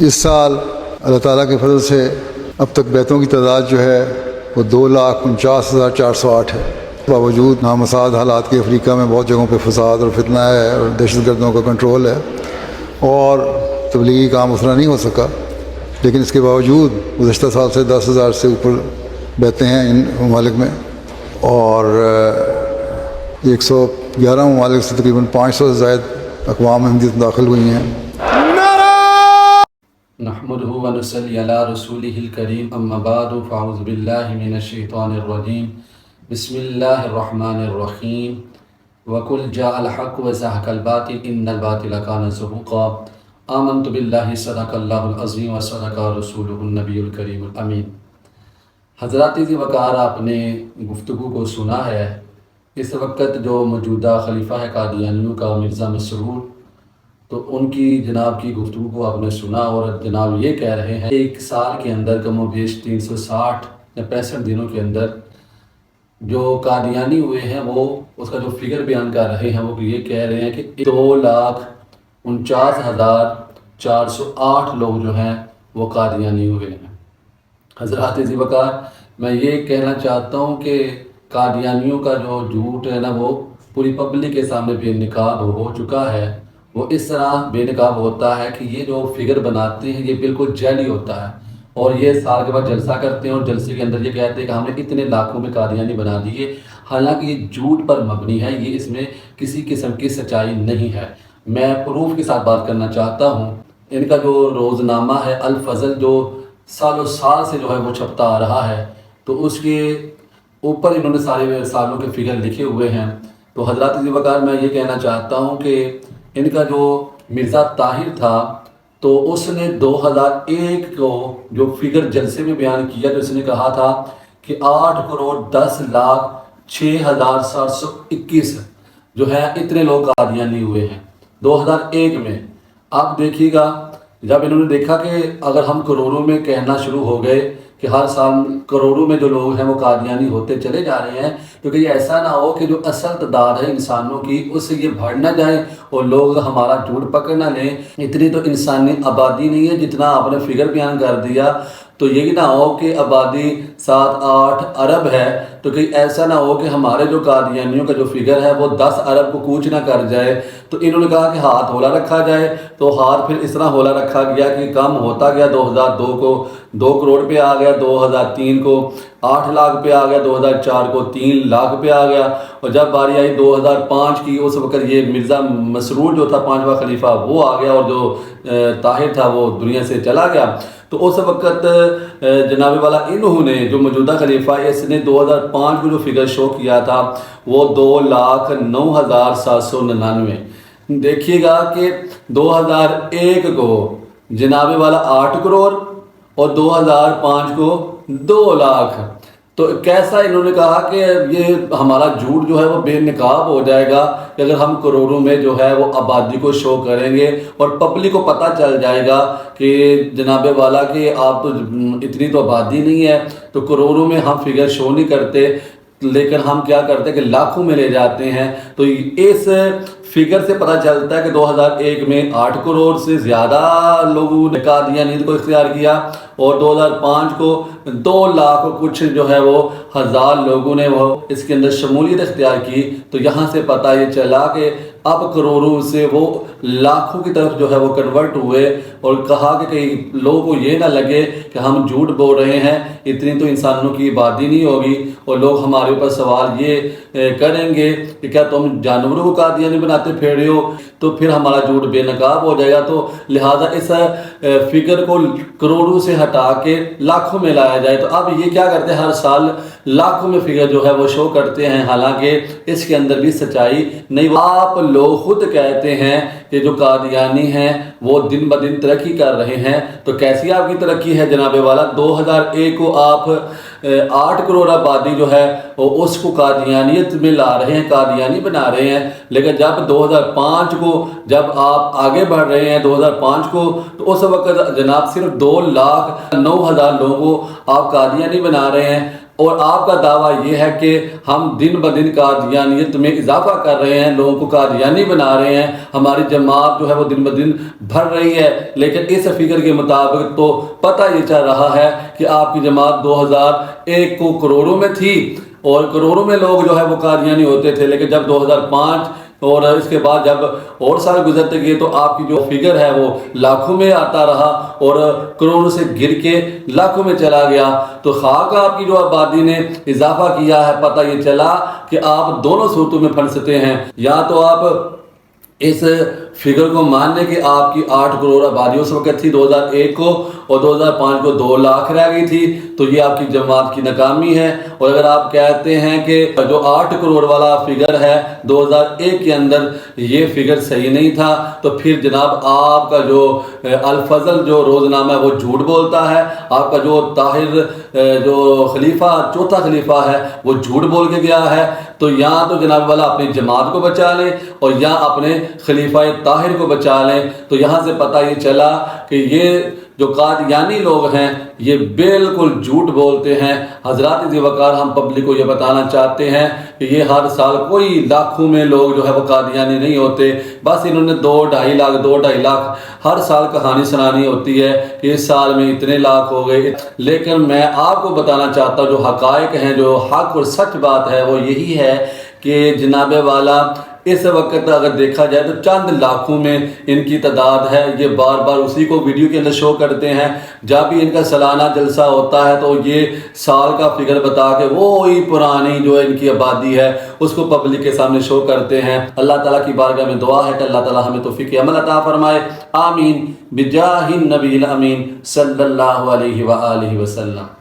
اس سال اللہ تعالیٰ کے فضل سے اب تک بیتوں کی تعداد جو ہے وہ 2,49,408 ہے۔ باوجود نامساعد حالات کے افریقہ میں بہت جگہوں پہ فساد اور فتنہ ہے اور دہشت گردوں کا کنٹرول ہے اور تبلیغی کام اتنا نہیں ہو سکا، لیکن اس کے باوجود گزشتہ سال سے 10,000 سے اوپر بیتیں ہیں ان ممالک میں، اور 111 ممالک سے تقریباً 500 سے زائد اقوام احمدیت داخل ہوئی ہیں۔ نحمده ونصلي على رسوله الكريم اما بعد فاعوذ بالله من الشيطان الرجيم بسم الله الرحمن الرحيم وقل جاء الحق وزهق الباطل ان الباطل كان زهوقا آمنت بالله صدق الله العظيم وصدق رسوله النبي الكريم الامين۔ حضرات ذی وقار، آپ نے گفتگو کو سنا ہے۔ اس وقت جو موجودہ خلیفہ ہے قادیانیوں کا مرزا مسرور، تو ان کی جناب کی گفتگو کو آپ نے سنا، اور جناب یہ کہہ رہے ہیں ایک سال کے اندر کم و بیش 360 یا 65 دنوں کے اندر جو قادیانی ہوئے ہیں وہ اس کا جو فگر بیان کر رہے ہیں وہ یہ کہہ رہے ہیں کہ 2,49,408 لوگ جو ہیں وہ قادیانی ہوئے ہیں۔ حضرات ذی وقار، میں یہ کہنا چاہتا ہوں کہ قادیانیوں کا جو جھوٹ ہے نا وہ پوری پبلک کے سامنے بے نقاب ہو چکا ہے۔ وہ اس طرح بے نقاب ہوتا ہے کہ یہ جو فگر بناتے ہیں یہ بالکل جعلی ہوتا ہے، اور یہ سال کے بعد جلسہ کرتے ہیں اور جلسے کے اندر یہ کہتے ہیں کہ ہم نے اتنے لاکھوں میں قادیانی بنا دیے، حالانکہ یہ جھوٹ پر مبنی ہے، یہ اس میں کسی قسم کی سچائی نہیں ہے۔ میں پروف کے ساتھ بات کرنا چاہتا ہوں۔ ان کا جو روزنامہ ہے الفضل، جو سالوں سال سے جو ہے وہ چھپتا آ رہا ہے، تو اس کے اوپر انہوں نے سارے سالوں کے فگر لکھے ہوئے ہیں۔ تو حضرات ذی وقار، میں یہ کہنا چاہتا ہوں کہ ان کا جو مرزا طاہر تھا تو اس نے 2001 کو جو فگر جلسے میں بیان کیا، تو اس نے کہا تھا کہ 8,10,06,721 جو ہے اتنے لوگ قادیانی ہوئے ہیں 2001 میں۔ آپ دیکھیے گا، جب انہوں نے دیکھا کہ اگر ہم کروڑوں میں کہنا شروع ہو گئے کہ ہر سال کروڑوں میں جو لوگ ہیں وہ قادیانی ہوتے چلے جا رہے ہیں، کیونکہ یہ ایسا نہ ہو کہ جو اصل تعداد ہے انسانوں کی اس سے یہ بڑھ نہ جائے اور لوگ ہمارا جھوٹ پکڑ نہ لیں۔ اتنی تو انسانی آبادی نہیں ہے جتنا آپ نے فگر بیان کر دیا، تو یہ نہ ہو کہ آبادی 7-8 ارب ہے، تو کہیں ایسا نہ ہو کہ ہمارے جو قادیانیوں کا جو فگر ہے وہ 10 ارب کو کوچ نہ کر جائے۔ تو انہوں نے کہا کہ ہاتھ ہولا رکھا جائے، تو ہاتھ پھر اس طرح ہولا رکھا گیا کہ کم ہوتا گیا۔ 2002 کو 2 کروڑ پہ آ گیا، 2003 کو 8 لاکھ پہ آ گیا، 2004 کو 3 لاکھ پہ آ گیا، اور جب باری آئی 2005 کی، اس وقت یہ مرزا مسرور جو تھا 5واں خلیفہ وہ آ گیا، اور جو طاہر تھا وہ دنیا سے چلا گیا۔ تو اس وقت جناب والا انہوں نے جو موجودہ خلیفہ ہے اس نے 2005 کو جو فگر شو کیا تھا وہ 2,09,799۔ دیکھیے گا کہ 2001 کو جناب والا 8 کروڑ اور 2005 کو 2 لاکھ۔ تو کیسا انہوں نے کہا کہ یہ ہمارا جھوٹ جو ہے وہ بے نقاب ہو جائے گا کہ اگر ہم کروڑوں میں جو ہے وہ آبادی کو شو کریں گے اور پبلک کو پتہ چل جائے گا کہ جناب والا کہ آپ تو اتنی تو آبادی نہیں ہے، تو کروڑوں میں ہم فگر شو نہیں کرتے، لیکن ہم کیا کرتے ہیں کہ لاکھوں میں لے جاتے ہیں۔ تو اس فگر سے پتہ چلتا ہے کہ 2001 میں 8 کروڑ سے زیادہ لوگوں نے قادیانیت کو اختیار کیا، اور 2005 کو 2 لاکھ کچھ جو ہے وہ ہزار لوگوں نے وہ اس کے اندر شمولیت اختیار کی۔ تو یہاں سے پتہ یہ چلا کہ اب کروڑوں سے وہ لاکھوں کی طرف جو ہے وہ کنورٹ ہوئے، اور کہا کہ کہیں لوگوں کو یہ نہ لگے کہ ہم جھوٹ بول رہے ہیں، اتنی تو انسانوں کی آبادی نہیں ہوگی، اور لوگ ہمارے اوپر سوال یہ کریں گے کہ کیا تم جانوروں کو قادیانی بناتے پھر رہے ہو، تو پھر ہمارا جھوٹ بے نقاب ہو جائے گا۔ تو لہٰذا اس فگر کو کروڑوں سے ہٹا کے لاکھوں میں لایا جائے۔ تو اب یہ کیا کرتے ہیں، ہر سال لاکھوں میں فگر جو ہے وہ شو کرتے ہیں، حالانکہ اس کے اندر بھی سچائی نہیں۔ آپ لوگ خود کہتے ہیں کہ جو قادیانی ہیں وہ دن بدن ترقی کر رہے ہیں، تو کیسی آپ کی ترقی ہے جناب والا؟ 2001 کو آپ 8 کروڑ آبادی جو ہے وہ اس کو قادیانیت میں لا رہے ہیں، قادیانی بنا رہے ہیں، لیکن جب 2005 کو جب آپ آگے بڑھ رہے ہیں 2005 کو، تو اس وقت جناب صرف 2,09,000 لوگوں کو آپ قادیانی بنا رہے ہیں۔ اور آپ کا دعویٰ یہ ہے کہ ہم دن بدن قادیانیت میں اضافہ کر رہے ہیں، لوگوں کو قادیانی بنا رہے ہیں، ہماری جماعت جو ہے وہ دن بدن بڑھ رہی ہے، لیکن اس فگر کے مطابق تو پتہ یہ چل رہا ہے کہ آپ کی جماعت 2001 کو کروڑوں میں تھی اور کروڑوں میں لوگ جو ہے وہ قادیانی ہوتے تھے، لیکن جب 2005 اور اس کے بعد جب اور سال گزرتے گئے تو آپ کی جو فگر ہے وہ لاکھوں میں آتا رہا اور کروڑوں سے گر کے لاکھوں میں چلا گیا۔ تو خاک آپ کی جو آبادی نے اضافہ کیا ہے، پتہ یہ چلا کہ آپ دونوں صورتوں میں پھنستے ہیں، یا تو آپ اس فگر کو ماننے کہ آپ کی 8 کروڑ آبادی اس وقت تھی 2001 کو اور 2005 کو 2 لاکھ رہ گئی تھی، تو یہ آپ کی جماعت کی ناکامی ہے۔ اور اگر آپ کہتے ہیں کہ جو 8 کروڑ والا فگر ہے 2001 کے اندر یہ فگر صحیح نہیں تھا، تو پھر جناب آپ کا جو الفضل جو روزنامہ ہے وہ جھوٹ بولتا ہے، آپ کا جو طاہر جو خلیفہ چوتھا خلیفہ ہے وہ جھوٹ بول کے گیا ہے۔ تو یا تو جناب والا اپنی جماعت کو بچا لیں اور یا اپنے خلیفہ طاہر کو بچا لیں۔ تو یہاں سے پتہ یہ چلا کہ یہ جو قادیانی لوگ ہیں یہ بالکل جھوٹ بولتے ہیں۔ حضرات ذی وقار ہم پبلک کو یہ بتانا چاہتے ہیں کہ یہ ہر سال کوئی لاکھوں میں لوگ جو ہے وہ قادیانی نہیں ہوتے، بس انہوں نے 2-2.5 لاکھ ہر سال کہانی سنانی ہوتی ہے کہ اس سال میں اتنے لاکھ ہو گئے۔ لیکن میں آپ کو بتانا چاہتا ہوں جو حقائق ہیں، جو حق اور سچ بات ہے وہ یہی ہے کہ جناب والا اس وقت اگر دیکھا جائے تو چند لاکھوں میں ان کی تعداد ہے۔ یہ بار بار اسی کو ویڈیو کے اندر شو کرتے ہیں، جب بھی ان کا سالانہ جلسہ ہوتا ہے تو یہ سال کا فگر بتا کے وہی پرانی جو ان کی آبادی ہے اس کو پبلک کے سامنے شو کرتے ہیں۔ اللہ تعالیٰ کی بارگاہ میں دعا ہے کہ اللہ تعالیٰ ہمیں توفیق عمل عطا فرمائے، آمین بجاہ النبی الامین صلی اللہ علیہ وآلہ وسلم۔